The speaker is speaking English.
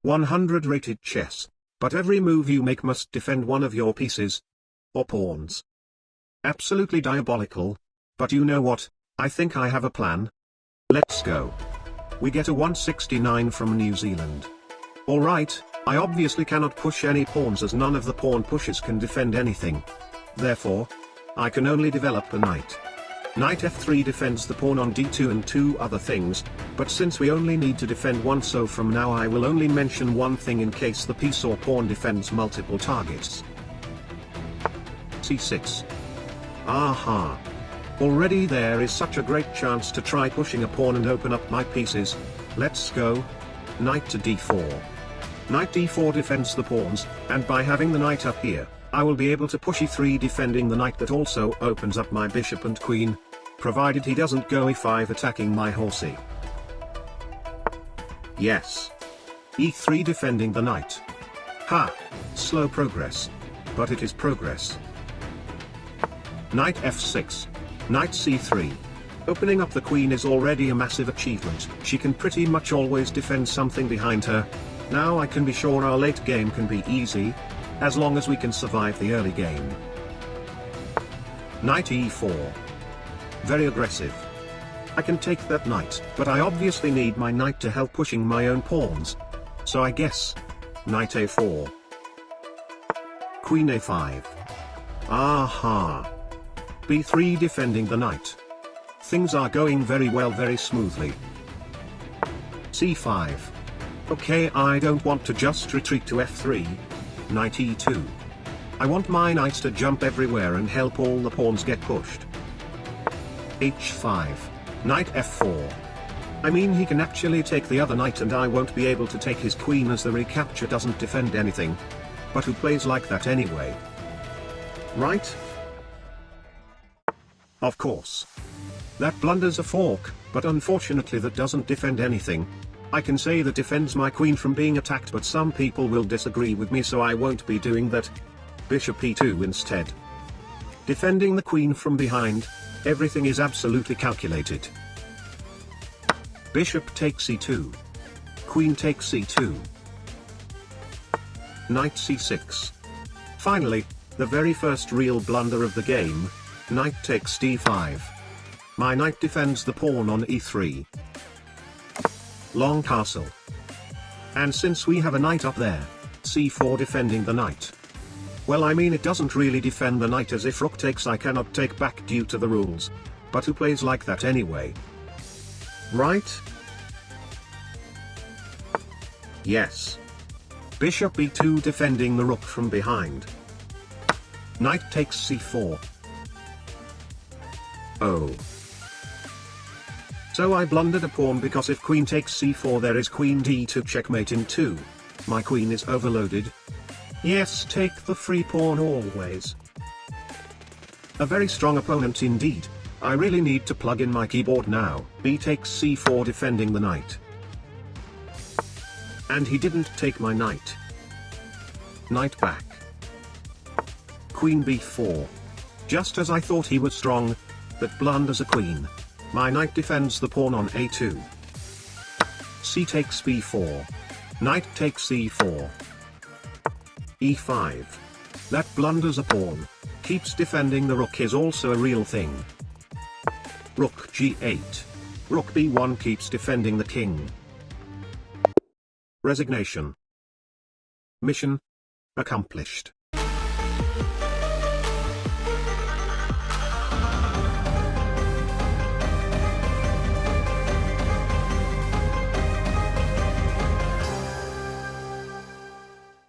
100 rated chess, but every move you make must defend one of your pieces. Or pawns. Absolutely diabolical. But you know what, I think I have a plan. Let's go. We get a 169 from New Zealand. Alright, I obviously cannot push any pawns as none of the pawn pushes can defend anything. Therefore, I can only develop a knight. Knight f3 defends the pawn on d2 and two other things, but since we only need to defend one, so from now I will only mention one thing in case the piece or pawn defends multiple targets. c6. Aha. Already there is such a great chance to try pushing a pawn and open up my pieces. Let's go. Knight to d4. Knight d4 defends the pawns, and by having the knight up here, I will be able to push e3 defending the knight that also opens up my bishop and queen, provided he doesn't go e5 attacking my horsey. Yes. e3 defending the knight. Ha! Slow progress. But it is progress. Knight f6. Knight c3. Opening up the queen is already a massive achievement. She can pretty much always defend something behind her. Now I can be sure our late game can be easy, as long as we can survive the early game. Knight e4. Very aggressive. I can take that knight, but I obviously need my knight to help pushing my own pawns. So I guess, knight a4. Queen a5. Aha. b3 defending the knight. Things are going very well, very smoothly. c5. Okay, I don't want to just retreat to f3. Knight e2. I want my knight to jump everywhere and help all the pawns get pushed. h5. Knight f4. I mean, he can actually take the other knight and I won't be able to take his queen as the recapture doesn't defend anything. But who plays like that anyway? Right? Of course. That blunders a fork, but unfortunately that doesn't defend anything. I can say that defends my queen from being attacked, but some people will disagree with me, so I won't be doing that. Bishop e2 instead. Defending the queen from behind, everything is absolutely calculated. Bishop takes e2. Queen takes e2. Knight c6. Finally, the very first real blunder of the game, knight takes d5. My knight defends the pawn on e3. Long castle. And since we have a knight up there, c4 defending the knight. Well, I mean, it doesn't really defend the knight, as if rook takes I cannot take back due to the rules. But who plays like that anyway? Right? Yes. Bishop e2 defending the rook from behind. Knight takes c4. Oh. So I blundered a pawn, because if queen takes c4 there is queen d2 checkmate in 2. My queen is overloaded. Yes, take the free pawn always. A very strong opponent indeed. I really need to plug in my keyboard now. B takes c4 defending the knight. And he didn't take my knight. Knight back. Queen b4. Just as I thought he was strong, that blunders a queen. My knight defends the pawn on a2. C takes b4. Knight takes e4. e5. That blunders a pawn. Keeps defending the rook is also a real thing. Rook g8. Rook b1 keeps defending the king. Resignation. Mission accomplished.